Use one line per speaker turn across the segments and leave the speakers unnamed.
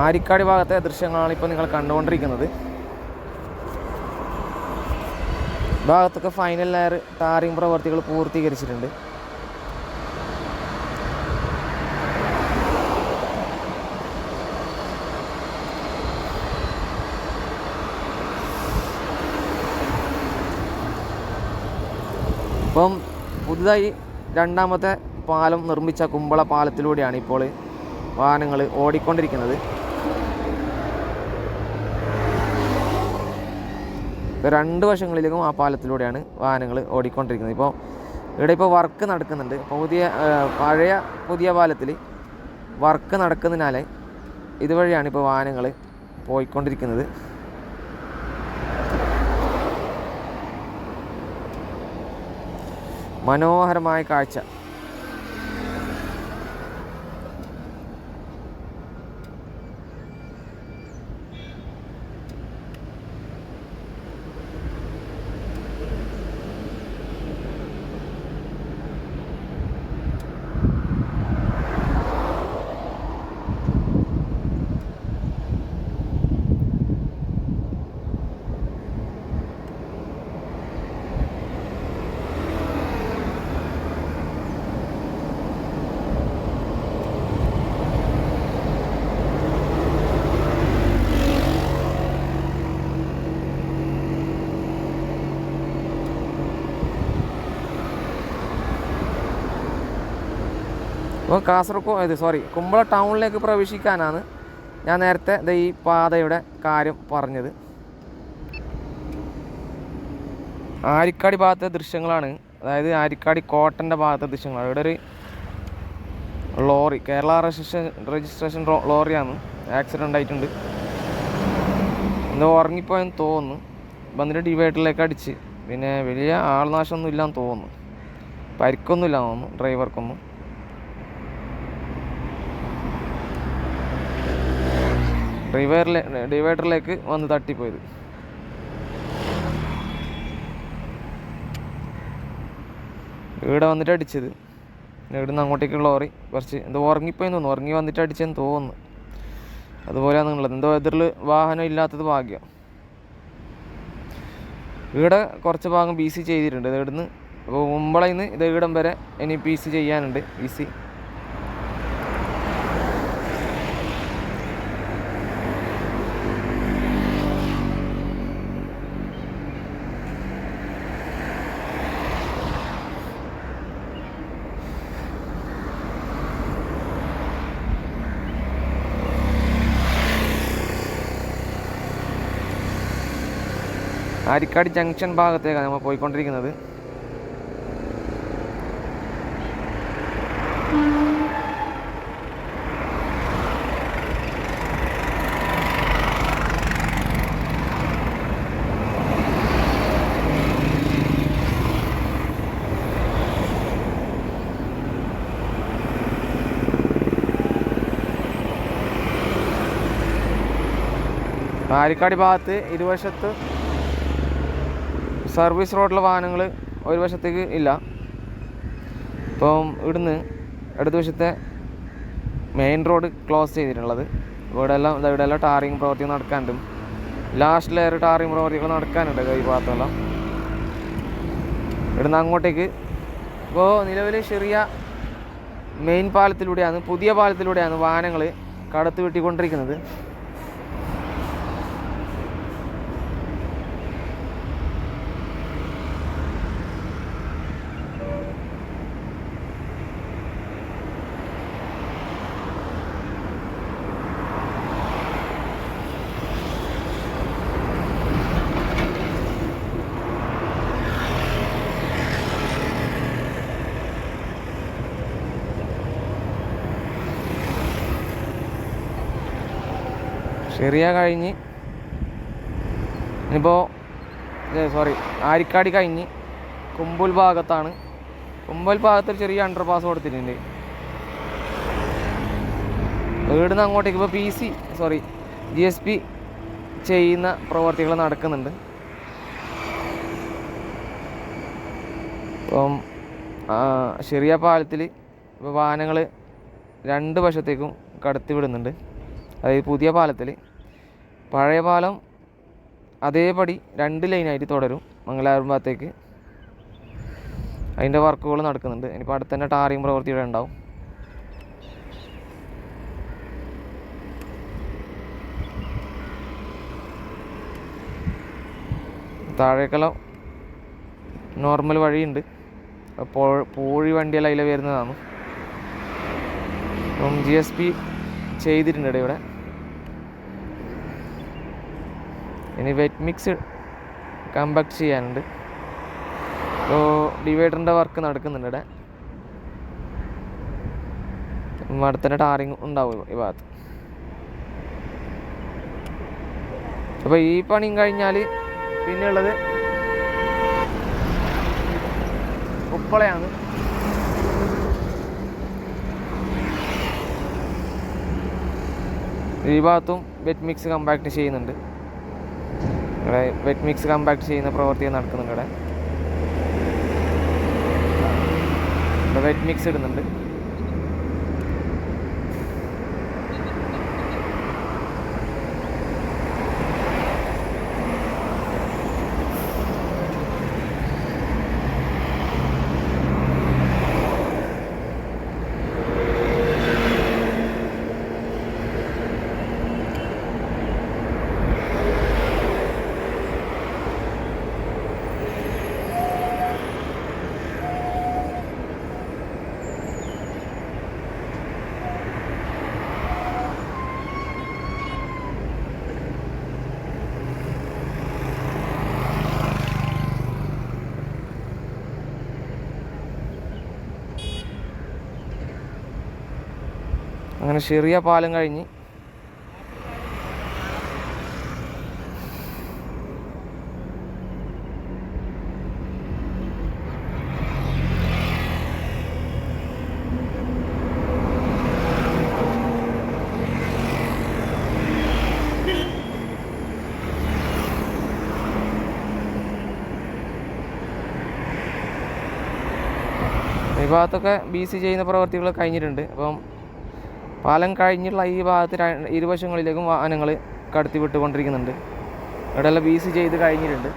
ആരിക്കാടി ഭാഗത്തെ ദൃശ്യങ്ങളാണ് ഇപ്പോൾ നിങ്ങൾ കണ്ടുകൊണ്ടിരിക്കുന്നത്. ഭാഗത്തൊക്കെ ഫൈനൽ ലെയർ ടാറിംഗ് പ്രവർത്തികൾ പൂർത്തീകരിച്ചിട്ടുണ്ട്. ഇപ്പം പുതുതായി രണ്ടാമത്തെ പാലം നിർമ്മിച്ച കുമ്പള പാലത്തിലൂടെയാണ് ഇപ്പോൾ വാഹനങ്ങൾ ഓടിക്കൊണ്ടിരിക്കുന്നത്. രണ്ട് വശങ്ങളിലേക്കും ആ പാലത്തിലൂടെയാണ് വാഹനങ്ങൾ ഓടിക്കൊണ്ടിരിക്കുന്നത്. ഇപ്പോൾ വർക്ക് നടക്കുന്നുണ്ട്. പുതിയ പാലത്തിൽ വർക്ക് നടക്കുന്നതിനാൽ ഇതുവഴിയാണ് ഇപ്പോൾ വാഹനങ്ങൾ പോയിക്കൊണ്ടിരിക്കുന്നത്. മനോഹരമായ കാഴ്ച. അപ്പോൾ കുമ്പള ടൗണിലേക്ക് പ്രവേശിക്കാനാണ് ഞാൻ നേരത്തെ ഈ പാതയുടെ കാര്യം പറഞ്ഞത്. ആരിക്കാടി ഭാഗത്തെ ദൃശ്യങ്ങളാണ്, അതായത് ആരിക്കാടി കോട്ടൻ്റെ ഭാഗത്തെ ദൃശ്യങ്ങളാണ്. ഇവിടെ ഒരു ലോറി, കേരള രജിസ്ട്രേഷൻ ലോറിയാണ് ആക്സിഡൻ്റ് ആയിട്ടുണ്ട്. എന്തോ ഉറങ്ങിപ്പോയെന്ന് തോന്നുന്നു. വന്നിട്ട് ഡിവൈഡറിലേക്ക് അടിച്ച്. പിന്നെ വലിയ ആൾനാശമൊന്നും ഇല്ലാന്ന് തോന്നുന്നു. പരിക്കൊന്നുമില്ല തോന്നുന്നു ഡ്രൈവർക്കൊന്നും. ഡിവൈഡറിലേക്ക് വന്ന് തട്ടിപ്പോയത്. ഇവിടെ വന്നിട്ട് അടിച്ചത്. ഇവിടുന്ന് അങ്ങോട്ടേക്കുള്ള ലോറി കുറച്ച് എന്തോ ഉറങ്ങിപ്പോയെന്ന് തോന്നുന്നു. ഉറങ്ങി വന്നിട്ട് അടിച്ചെന്ന് തോന്നുന്നു. അതുപോലെയാണ് നിങ്ങളുള്ളത്. എന്തോ എതിരിൽ വാഹനം ഇല്ലാത്തത് ഭാഗ്യം. ഇവിടെ കുറച്ച് ഭാഗം BC ചെയ്തിട്ടുണ്ട്. ഇവിടുന്ന് കുമ്പളയിൽ നിന്ന് ഇത് ഇവിടം വരെ ഇനി BC ചെയ്യാനുണ്ട്. BC ആരിക്കാടി ജംഗ്ഷൻ ഭാഗത്തേക്കാണ് നമ്മൾ പോയിക്കൊണ്ടിരിക്കുന്നത്. ആരിക്കാടി ഭാഗത്ത് ഇരുവശത്ത് സർവീസ് റോഡിലെ വാഹനങ്ങൾ ഒരു വശത്തേക്ക് ഇല്ല. ഇപ്പം ഇവിടുന്ന് ഇടതുവശത്തെ മെയിൻ റോഡ് ക്ലോസ് ചെയ്തിട്ടുള്ളത്. ഇവിടെയെല്ലാം ടാറിങ് പ്രവർത്തികൾ നടക്കാനുണ്ട്. ലാസ്റ്റ് ലെയർ ടാറിങ് പ്രവർത്തികൾ നടക്കാനുണ്ട് ഈ ഭാഗത്തെല്ലാം. ഇവിടുന്ന് അങ്ങോട്ടേക്ക് ഇപ്പോൾ നിലവിൽ ചെറിയ മെയിൻ പാലത്തിലൂടെയാണ്, പുതിയ പാലത്തിലൂടെയാണ് വാഹനങ്ങൾ കടത്തി വെട്ടിക്കൊണ്ടിരിക്കുന്നത്. ചെറിയ കഴിഞ്ഞ് ഇനിയിപ്പോൾ ആരിക്കാടി കഴിഞ്ഞ് കുമ്പൽ ഭാഗത്താണ്. കുമ്പൽ ഭാഗത്തൊരു ചെറിയ അണ്ടർപാസ് കൊടുത്തിട്ടുണ്ട്. ഇവിടുന്ന് അങ്ങോട്ടേക്ക് ഇപ്പോൾ GSP ചെയ്യുന്ന പ്രവർത്തികൾ നടക്കുന്നുണ്ട്. ഇപ്പം ചെറിയ പാലത്തിൽ ഇപ്പോൾ വാഹനങ്ങൾ രണ്ട് വശത്തേക്കും കടത്തി വിടുന്നുണ്ട്. അതായത് പുതിയ പാലത്തിൽ. പഴയ പാലം അതേപടി 2 ലൈനായിട്ട് തുടരും മംഗലാപുരം ഭാഗത്തേക്ക്. അതിൻ്റെ വർക്കുകൾ നടക്കുന്നുണ്ട്. ഇനിയിപ്പോൾ അടുത്ത് തന്നെ ടാറിങ് പ്രവൃത്തിയുടെ ഉണ്ടാവും. താഴേക്കെല്ലാം നോർമൽ വഴിയുണ്ട്. അപ്പോൾ പൂഴി വണ്ടിയെല്ലാം അതിൽ വരുന്നതാണ്. അപ്പം GSP ചെയ്തിട്ടുണ്ട് ഇവിടെ. ഇനി വെറ്റ് മിക്സ് കമ്പാക്ട് ചെയ്യാനുണ്ട്. അപ്പോൾ ഡിവൈഡറിൻ്റെ വർക്ക് നടക്കുന്നുണ്ട് ഇവിടെ. അടുത്തന്നെ ടാറിങ് ഉണ്ടാവും ഈ ഭാഗത്ത്. അപ്പോൾ ഈ പണിയും കഴിഞ്ഞാൽ പിന്നെയുള്ളത് ഉപ്പളയാണ്. ഈ ഭാഗത്തും വെറ്റ് മിക്സ് കമ്പാക്ട് ചെയ്യുന്നുണ്ട്. ഇവിടെ വെറ്റ് മിക്സ് കമ്പാക്ട് ചെയ്യുന്ന പ്രവൃത്തി നടക്കുന്നുണ്ട്. ഇവിടെ വെറ്റ് മിക്സ് ഇടുന്നുണ്ട്. അങ്ങനെ ചെറിയ പാലം കഴിഞ്ഞ് ഈ ഭാഗത്തൊക്കെ BC ചെയ്യുന്ന പ്രവർത്തികൾ കഴിഞ്ഞിട്ടുണ്ട്. അപ്പം പാലം കഴിഞ്ഞുള്ള ഈ ഭാഗത്ത് ഇരുവശങ്ങളിലേക്കും വാഹനങ്ങൾ കടത്തി വിട്ടുകൊണ്ടിരിക്കുന്നുണ്ട്. ഇവിടെയെല്ലാം BC ചെയ്ത് കഴിഞ്ഞിട്ടുണ്ട്.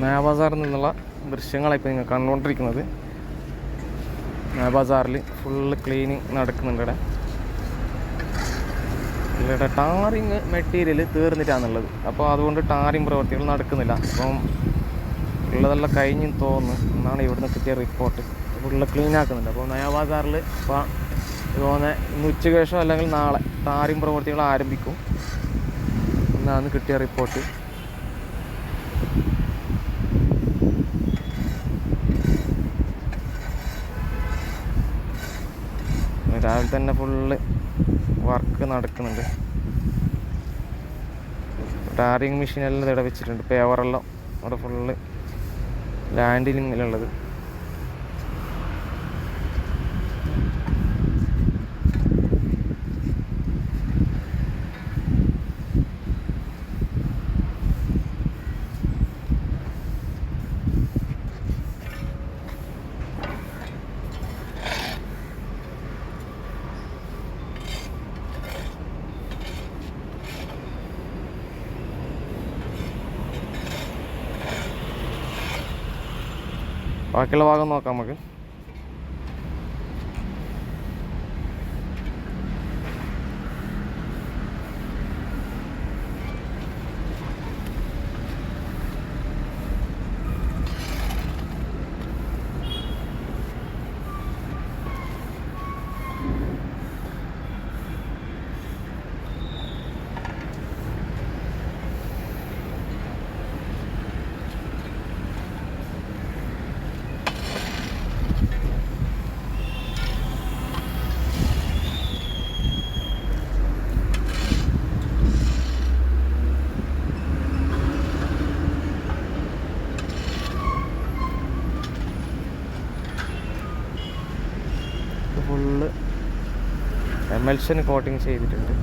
നയാ ബസാറിൽ നിന്നുള്ള ദൃശ്യങ്ങളാണ് ഇപ്പോൾ നിങ്ങൾ കണ്ടുകൊണ്ടിരിക്കുന്നത്. നയാ ബസാറിൽ ഫുള്ള് ക്ലീനിങ് നടക്കുന്നുണ്ട്. ഇവിടെ ടാറിങ് മെറ്റീരിയൽ തീർന്നിട്ടാണുള്ളത്. അപ്പോൾ അതുകൊണ്ട് ടാറിങ് പ്രവൃത്തികൾ നടക്കുന്നില്ല. അപ്പം ഉള്ളതെല്ലാം കഴിഞ്ഞ് തോന്നുന്നു എന്നാണ് ഇവിടുന്ന് കിട്ടിയ റിപ്പോർട്ട്. ഫുള്ള് ക്ലീൻ ആക്കുന്നുണ്ട്. അപ്പോൾ നയാ ബസാറിൽ ഇപ്പോൾ തോന്നുന്നത് ഇന്ന് ഉച്ചയ്ക്ക് ശേഷം അല്ലെങ്കിൽ നാളെ ടാറിങ് പ്രവൃത്തികൾ ആരംഭിക്കും എന്നാണ് കിട്ടിയ റിപ്പോർട്ട്. രാവിലെ തന്നെ ഫുള്ള് വർക്ക് നടക്കുന്നുണ്ട്. ടാറിങ് മെഷീനെല്ലാം ഇവിടെ വെച്ചിട്ടുണ്ട്. പേവറെല്ലാം അവിടെ ഫുള്ള് ലാൻഡിലിങ്ങിലുള്ളത്. ബാക്കിയുള്ള ഭാഗം നോക്കാം നമുക്ക്. എമൽഷൻ കോട്ടിങ് ചെയ്തിട്ടുണ്ട്.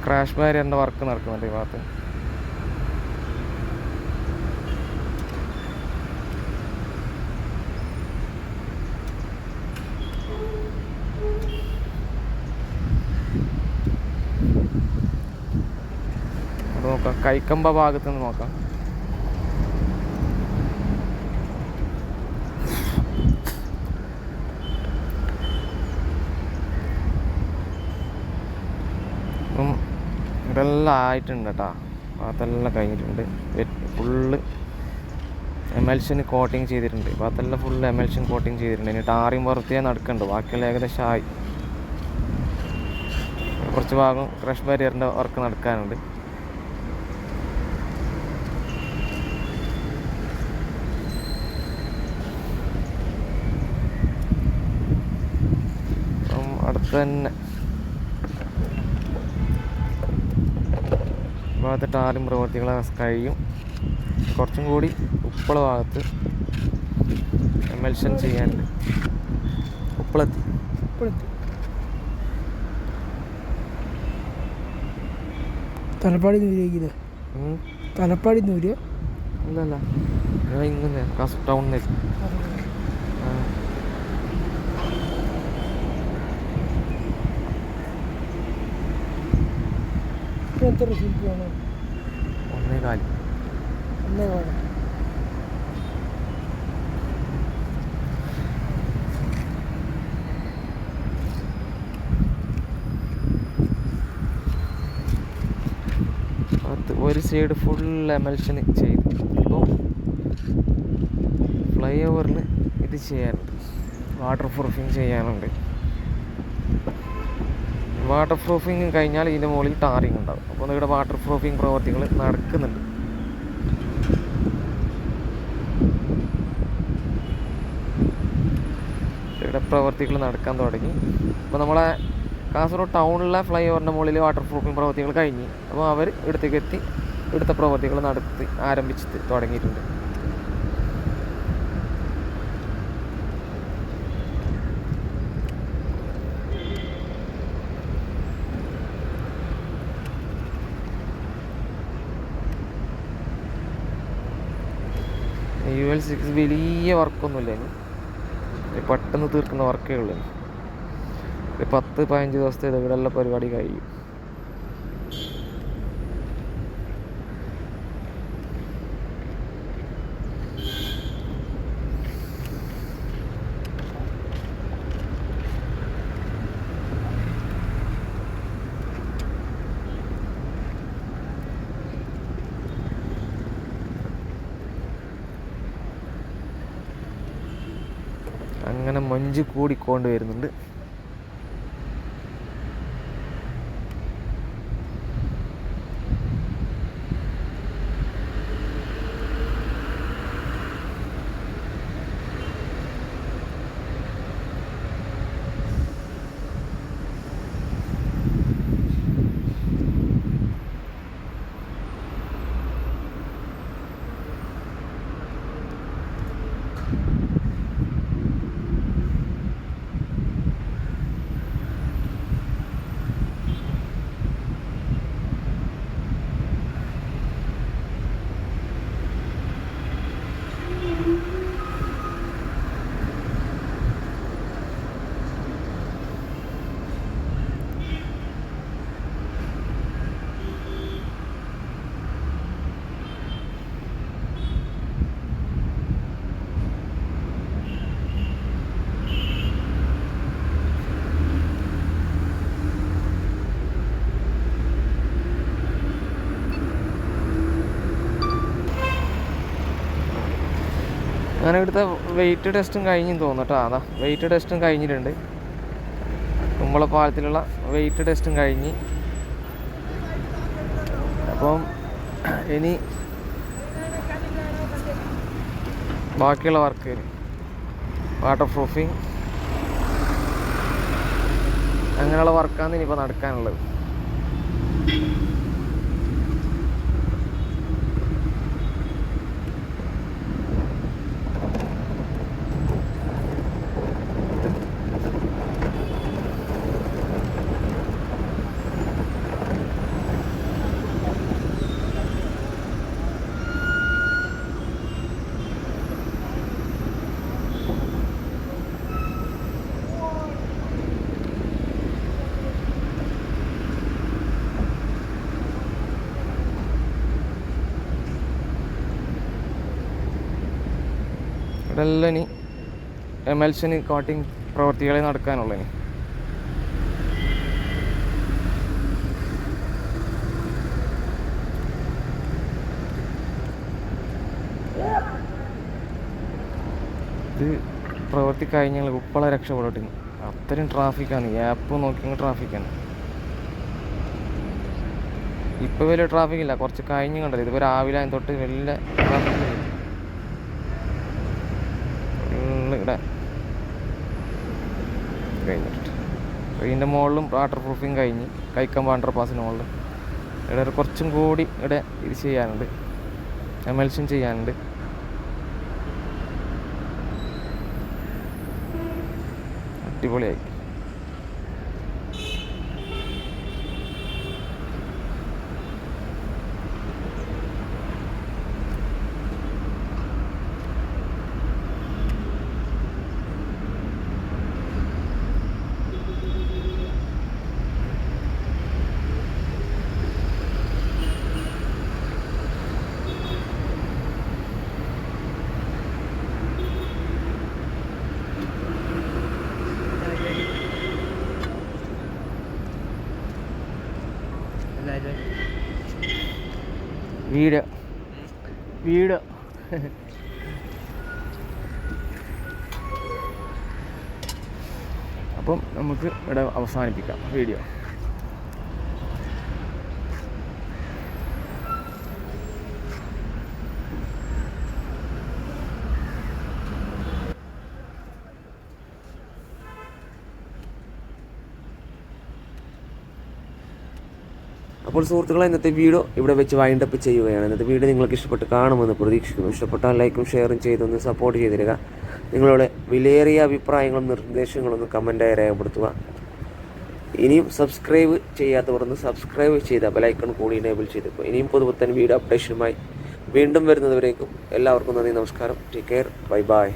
ക്രാഷ് ബാരിയറിൻ്റെ വർക്ക് നടക്കുന്നുണ്ട് ഈ ഭാഗത്ത്. അത് നോക്കാം, കൈക്കമ്പ ഭാഗത്ത് നിന്ന് നോക്കാം. അപ്പം ഇതെല്ലാം ആയിട്ടുണ്ട് കേട്ടോ. ഭാഗത്തെല്ലാം കഴിഞ്ഞിട്ടുണ്ട്. ഫുള്ള് എമൽഷൻ കോട്ടിങ് ചെയ്തിട്ടുണ്ട്. ഭാഗത്തെല്ലാം ഫുള്ള് എമൽഷൻ കോട്ടിങ് ചെയ്തിട്ടുണ്ട്. ഇനി ടാറിങ് പുറത്തേ നടക്കുന്നുണ്ട്. ബാക്കിയുള്ള ഏകദേശം ആയി. കുറച്ച് ഭാഗം ക്രഷ് ബാരിയറിൻ്റെ വർക്ക് നടക്കാനുണ്ട്. അപ്പം അടുത്ത് തന്നെ ഭാഗത്ത് ടാറിങ് പ്രവർത്തികൾ കഴിയും. കുറച്ചും കൂടി ഉപ്പള ഭാഗത്ത് എമൽഷൻ ചെയ്യാനുണ്ട്. ഉപ്പളത്തി
തലപ്പാടി നൂരില്ലേ? തലപ്പാടി നൂര്
അല്ലല്ല, ഇങ്ങനെ കാസർഗോഡ് ടൗണിൽ
എത്ര റിസീപ്റ്റ് വേണം?
1.4. ഒരു സൈഡ് ഫുൾ എമൽഷൻ ചെയ്തു. ഇപ്പോൾ ഫ്ലൈ ഓവറിന് ഇത് ചെയ്യാനുണ്ട്, വാട്ടർ പ്രൂഫിങ് ചെയ്യാനുണ്ട്. വാട്ടർ പ്രൂഫിങ് കഴിഞ്ഞാൽ ഇതിൻ്റെ മുകളിൽ ടാറിങ് ഉണ്ടാകും. അപ്പോൾ ഇവിടെ വാട്ടർ പ്രൂഫിങ് പ്രവർത്തികൾ നടക്കുന്നുണ്ട്. ഇവിടെ പ്രവർത്തികൾ നടക്കാൻ തുടങ്ങി. അപ്പോൾ നമ്മളെ കാസർഗോഡ് ടൗണിലെ ഫ്ലൈ ഓവറിൻ്റെ മുകളിൽ വാട്ടർ പ്രൂഫിങ് പ്രവർത്തികൾ കഴിഞ്ഞ്. അപ്പോൾ അവർ ഇവിടത്തേക്ക് എത്തി ഇവിടുത്തെ പ്രവർത്തികൾ നടത്തി ആരംഭിച്ച് തുടങ്ങിയിട്ടുണ്ട്. UL6 വലിയ വർക്കൊന്നുമില്ല, ഇനി പെട്ടെന്ന് തീർക്കുന്ന വർക്കേ ഉള്ളൂ. 10-15 ദിവസത്തെ ഇവിടെയുള്ള പരിപാടി കഴിയും. അങ്ങനെ മഞ്ഞ് കൂടിക്കൊണ്ട് വരുന്നുണ്ട്. അങ്ങനെ ഇവിടുത്തെ വെയിറ്റ് ടെസ്റ്റും കഴിഞ്ഞെന്ന് തോന്നുന്നു കേട്ടോ. അതാ വെയിറ്റ് ടെസ്റ്റും കഴിഞ്ഞിട്ടുണ്ട്. കുമ്പള പാലത്തിലുള്ള വെയിറ്റ് ടെസ്റ്റും കഴിഞ്ഞ് അപ്പം ഇനി ബാക്കിയുള്ള വർക്ക് വാട്ടർ പ്രൂഫിങ് അങ്ങനെയുള്ള വർക്കാണ് ഇനിയിപ്പോൾ നടക്കാനുള്ളത്. ഇതെല്ലാം ഇനി എമൽഷൻ കോട്ടിങ് പ്രവൃത്തികളെ നടക്കാനുള്ളൂ. ഇനി ഇത് പ്രവൃത്തി കഴിഞ്ഞാൽ ഉപ്പള രക്ഷപ്പെടട്ടെ. അത്രയും ട്രാഫിക്കാണ്, ആപ്പ് നോക്കിയെങ്കിൽ ട്രാഫിക്കാണ്. ഇപ്പോൾ വലിയ ട്രാഫിക്കില്ല, കുറച്ച് കഴിഞ്ഞ് കണ്ടത്. ഇതിപ്പോൾ രാവിലെ തൊട്ട് വലിയ ട്രാഫിക് ഇവിടെ കഴിഞ്ഞിട്ട്. ഇതിൻ്റെ മുകളിലും വാട്ടർ പ്രൂഫിങ് കഴിഞ്ഞ് കൈക്കമ്പ അണ്ടർ പാസിന് മുകളിൽ ഇവിടെ കുറച്ചും കൂടി ഇവിടെ ഇത് ചെയ്യാനുണ്ട്, എമൽഷൻ ചെയ്യാനുണ്ട്. അടിപൊളിയായി. വീട് അപ്പം നമുക്ക് ഇവിടെ അവസാനിപ്പിക്കാം വീഡിയോ.
അപ്പോൾ സുഹൃത്തുക്കളെ, ഇന്നത്തെ വീഡിയോ ഇവിടെ വെച്ച് വൈൻഡപ്പ് ചെയ്യുകയാണ്. ഇന്നത്തെ വീഡിയോ നിങ്ങൾക്ക് ഇഷ്ടപ്പെട്ട് കാണുമെന്ന് പ്രതീക്ഷിക്കുന്നു. ഇഷ്ടപ്പെട്ടാൽ ലൈക്കും ഷെയറും ചെയ്തൊന്ന് സപ്പോർട്ട് ചെയ്തിരിക. നിങ്ങളുടെ വിലയേറിയ അഭിപ്രായങ്ങളും നിർദ്ദേശങ്ങളും ഒന്ന് കമൻറ്റായി രേഖപ്പെടുത്തുക. ഇനിയും സബ്സ്ക്രൈബ് ചെയ്യാത്തവർ ഒന്ന് സബ്സ്ക്രൈബ് ചെയ്ത ബെലൈക്കൺ കൂടി എനേബിൾ ചെയ്തേക്കും. ഇനിയും പുതുപുത്തൻ വീഡിയോ അപ്ഡേഷനുമായി വീണ്ടും വരുന്നതുവരേക്കും എല്ലാവർക്കും നന്ദി, നമസ്കാരം. Take care, bye bye.